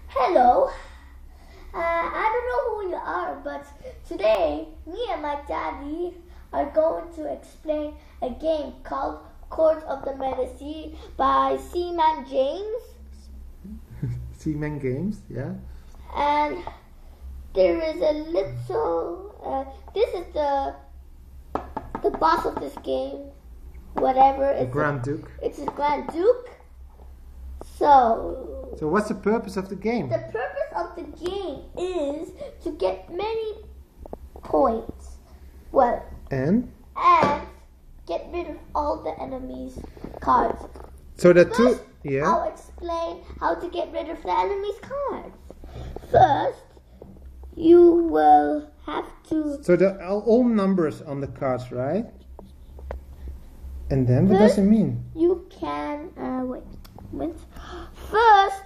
Hello. I don't know who you are, but today me and my daddy are going to explain a game called Court of the Medici by Seaman James. Seaman Games, yeah. And there is a little. This is the boss of this game. Whatever. The Grand Duke. It's a Grand Duke. So what's the purpose of the game? The purpose of the game is to get many points. Well, and get rid of all the enemy's cards. So the First, yeah. I'll explain how to get rid of the enemy's cards. First, you will have to. So all numbers on the cards, right? And then what does it mean? You can wait. First,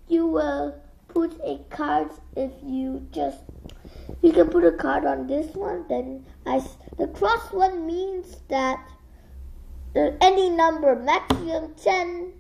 you will put a card. If you can put a card on this one. Then the cross one means that any number, maximum 10.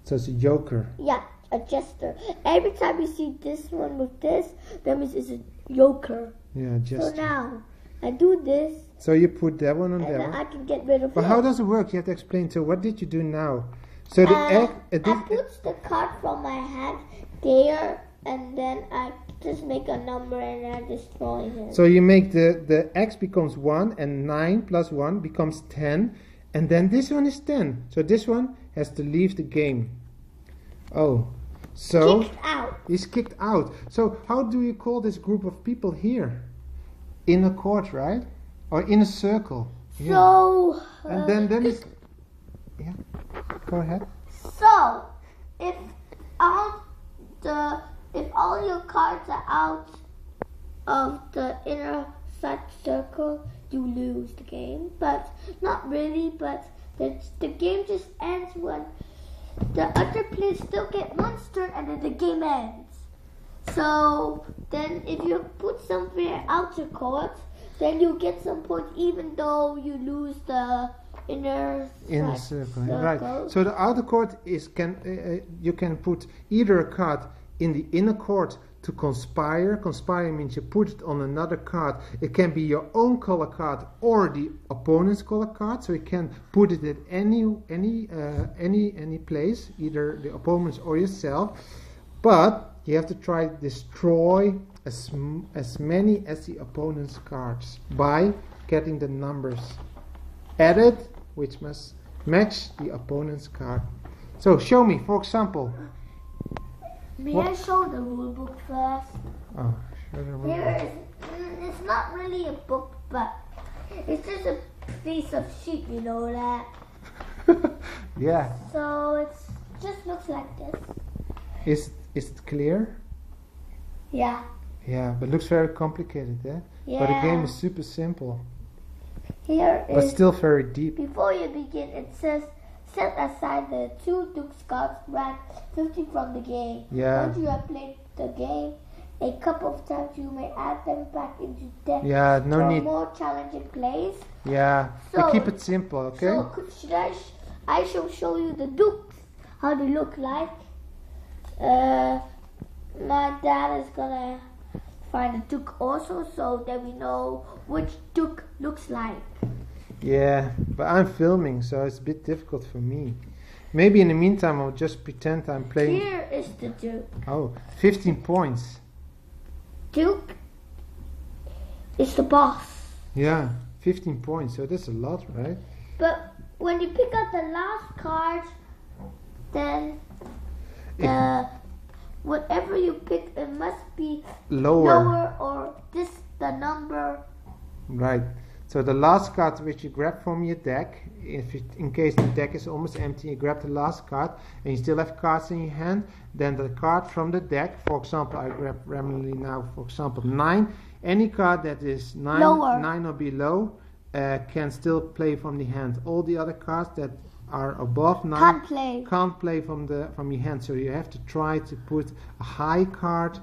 So it's a joker. Yeah, a jester. Every time you see this one with this, that means it's a joker. Yeah, jester. So now I do this. So you put that one on and there. then I can get rid of it. But how does it work? You have to explain. So what did you do now? So the egg. I put the card from my hand there, and then I just make a number and I destroy him. So you make the x becomes 1 and 9 plus 1 becomes 10, and then this one is 10. So this one has to leave the game. Oh, so kicked out. He's kicked out. So how do you call this group of people here? In a court, right? Or in a circle? Yeah. So and then it's yeah. Go ahead. So if all your cards are out of the inner side circle, you lose the game. But not really. But the game just ends when the other players still get one turn, and then the game ends. So then, if you put somewhere out your court, then you get some points, even though you lose the inner circle. Right. So the outer court is you can put either a card in the inner court to conspire. Conspire means you put it on another card. It can be your own color card or the opponent's color card. So you can put it at any place, either the opponent's or yourself. But you have to try to destroy as many as the opponent's cards by getting the numbers added, which must match the opponent's card. So show me, for example. May I show the rule book first? Oh, show the rule book. It's not really a book, but it's just a piece of sheet, you know that? Yeah. So it just looks like this. Is it clear? Yeah. Yeah, but it looks very complicated, eh? Yeah. But the game is super simple. But still very deep. Before you begin, it says, set aside the 2 Duke's cards, rank 50 from the game. Yeah. Once you have played the game a couple of times, you may add them back into deck. Yeah, no for need. More challenging plays. Yeah, So, but keep it simple, okay? So should I shall show you the Dukes, how they look like. My dad is gonna find a Duke also, so that we know which Duke looks like. Yeah, but I'm filming, so it's a bit difficult for me. Maybe in the meantime I'll just pretend I'm playing. Here is the Duke. Oh, 15 points. Duke is the boss. Yeah, 15 points, so that's a lot, right? But when you pick up the last card, then whatever you pick, it must be lower or the number. Right. So the last card which you grab from your deck, in case the deck is almost empty, you grab the last card and you still have cards in your hand, then the card from the deck, for example, I grab randomly now, for example, 9. Any card that is 9 or below can still play from the hand. All the other cards that are above 9 can't play from your hand. So you have to try to put a high card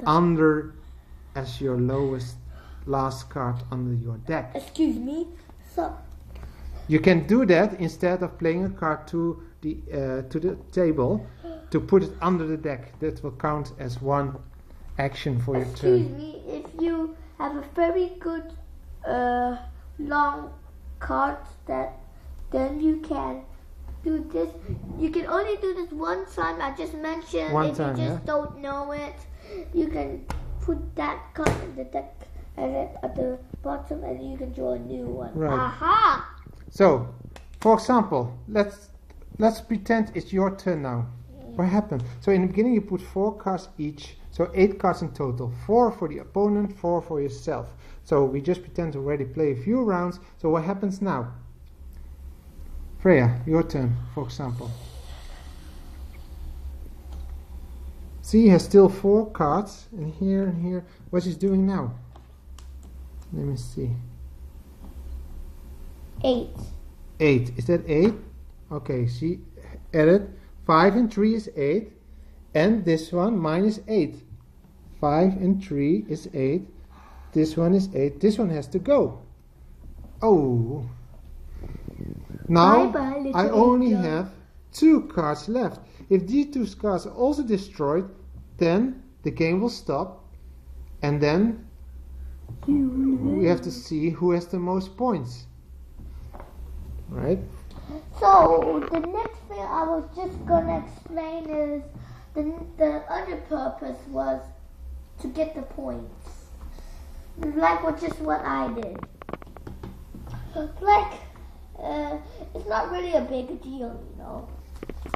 under as your lowest last card under your deck. Excuse me. So you can do that instead of playing a card to the table. to put it under the deck. That will count as one action for your Excuse turn. me, if you have a very good long card, then you can do this. You can only do this one time. I just mentioned. One if time, you just yeah. don't know it, you can put that card in the deck and then at the bottom, and you can draw a new one. Right. Aha! So, for example, let's pretend it's your turn now. What happened? So in the beginning you put 4 cards each, so 8 cards in total. 4 for the opponent, 4 for yourself. So we just pretend to already play a few rounds. So what happens now? Freya, your turn, for example. See, he has still 4 cards, and here. What is he doing now? Let me see. 8. 8. Is that 8? Okay, she added 5 and 3 is 8. And this one minus 8. 5 and 3 is 8. This one is 8. This one has to go. Oh. Now Bye-bye, I little only angel. have 2 cards left. If these 2 cards are also destroyed, then the game will stop. And then we have to see who has the most points. Right? So the next thing I was just gonna explain is the other purpose was to get the points. Like what I did. Like it's not really a big deal, you know.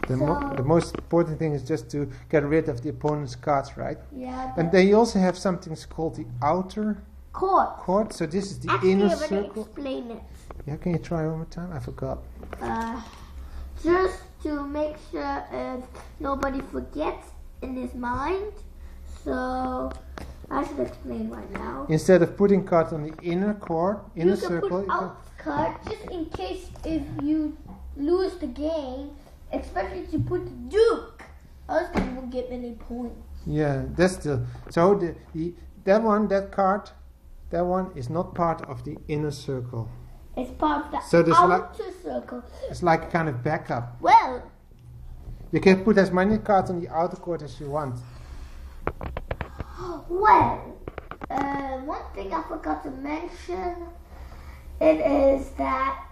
The most important thing is just to get rid of the opponent's cards, right? Yeah. And then you also have something called the outer court. So this is the Actually, inner I'm gonna circle. explain it. Yeah, can you try one more time? I forgot. Just to make sure nobody forgets in his mind. So I should explain right now. Instead of putting cards on the inner court, inner You can circle, put out card just in case if you lose the game, especially to put Duke. Else you won't get any points. yeah, that's the that one is not part of the inner circle. It's part of the So there's outer circle. It's like a kind of backup. Well, You can put as many cards on the outer court as you want. one thing I forgot to mention, it is that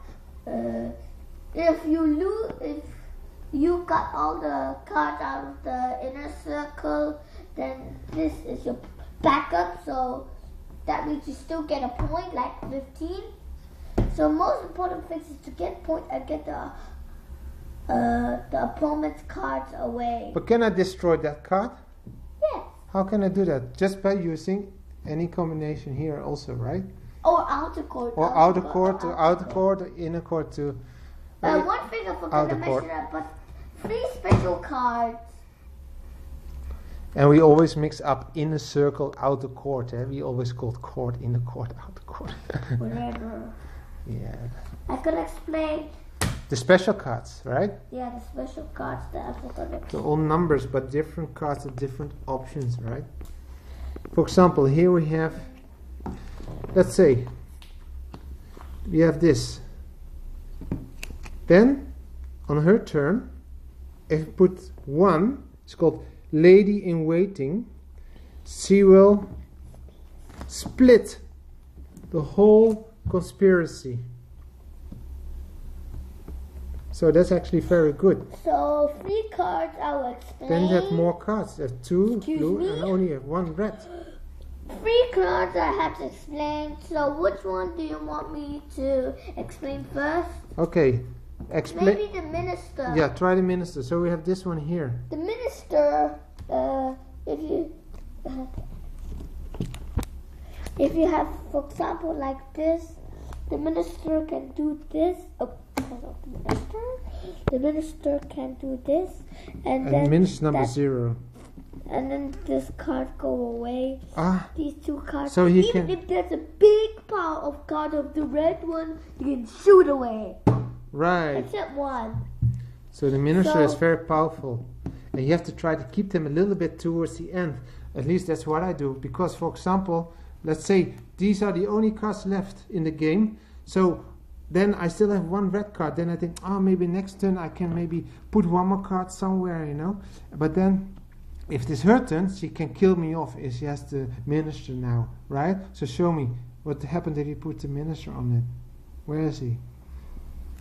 if you got all the cards out of the inner circle, then this is your backup, so that means you still get a point, like 15. So most important thing is to get point and get the opponent's cards away. But can I destroy that card? Yes. How can I do that? Just by using any combination here also, right? Or outer court. Or outer court to outer court, or inner court to... One thing I forgot to mention, but 3 special cards. And we always mix up inner circle, outer court. We always called court, inner court, outer court. Whatever. Yeah. I could explain. The special cards, right? Yeah, the special cards that I forgot to So all numbers, but different cards with different options, right? For example, here we have, let's say, we have this. Then, on her turn, if you put 1, it's called Lady in Waiting, she will split the whole conspiracy. So that's actually very good. So 3 cards I will explain. Then you have more cards. You have 2 Excuse blue me? and only have 1 red. 3 cards I have to explain. So which one do you want me to explain first? Okay, explain. Maybe the minister. Yeah, try the minister. So we have this one here. The minister, if you have, for example, like this, the minister can do this. The minister can do this, and then minister number 0. And then this card go away. These 2 cards. So he even can, if there's a big pile of cards of the red one, you can shoot away. right. Except 1. So the minister is So- very powerful, and you have to try to keep them a little bit towards the end. At least that's what I do, because for example, let's say these are the only cards left in the game. So then I still have one red card. Then I think, oh, maybe next turn I can maybe put one more card somewhere, you know. But then, if it is her turn, she can kill me off if she has the minister now, right? So show me what happened if you put the minister on it. Where is he?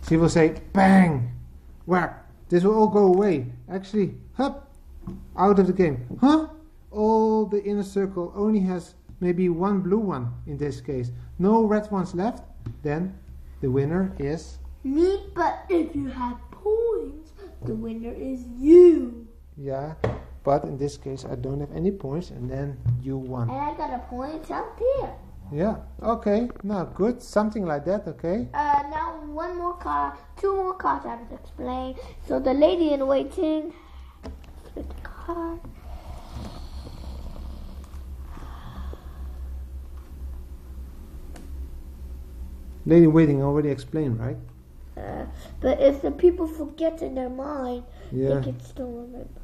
She will say, bang, whack. This will all go away. Actually, hup, out of the game. Huh? All the inner circle only has maybe one blue one in this case. No red ones left. Then the winner is me. But if you have points, the winner is you. Yeah, but in this case I don't have any points, and then you won. And I got a point up here. Yeah. Okay. Now good. Something like that. Okay. Now one more card, two more cards I have to explain. So the lady in waiting. With the card. Lady waiting already explained, right? But if the people forget in their mind, Yeah. they can still remember.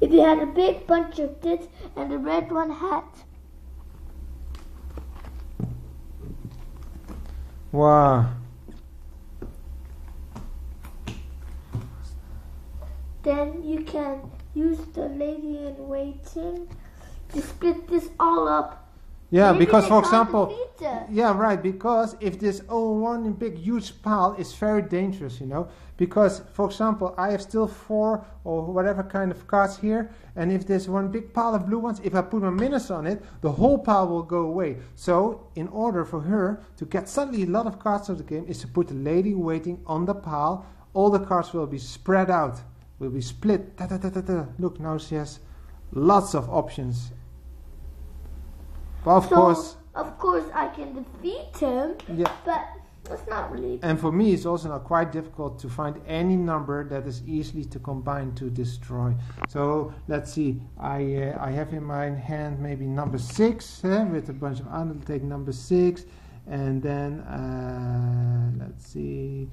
If you had a big bunch of this and the red one hat. Wow. Then you can use the lady in waiting to split this all up. Yeah, Maybe because they for can't example, defeat us. yeah, right, because if this all one big huge pile is very dangerous, you know, because for example, I have still 4 or whatever kind of cards here, and if there's one big pile of blue ones, if I put my minister on it, the whole pile will go away. So in order for her to get suddenly a lot of cards of the game is to put the lady waiting on the pile. All the cards will be spread out, will be split. Ta, ta, ta, ta, ta. Look, now she has lots of options. But of course I can defeat him, yeah. but it's not really. And for me, it's also not quite difficult to find any number that is easily to combine to destroy. So let's see. I have in my hand maybe number 6 with a bunch of I'll take number 6, and then let's see.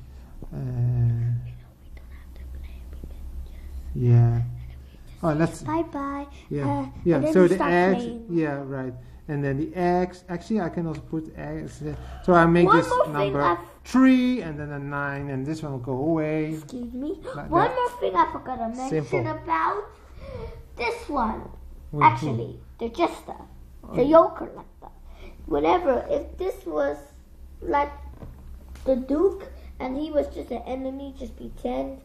Yeah. Oh, let's. Bye bye. Yeah. And Yeah. then So we the start eggs. playing. Yeah. Right. And then the eggs. Actually, I can also put eggs. So I make One this more thing number 3, and then a 9, and this one will go away. Excuse me. Like One that. more thing I forgot to mention Simple. about this one. Which Actually, the jester, the joker, like that. Whatever. If this was like the duke, and he was just an enemy, just pretend.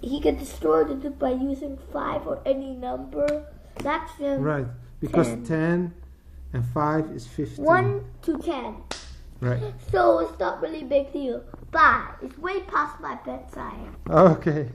He could destroy the duke by using 5 or any number. Maximum. Right, because 10. 10 and 5 is 15. 1 to 10. Right. So it's not really a big deal. Bye. It's way past my bedtime. Okay.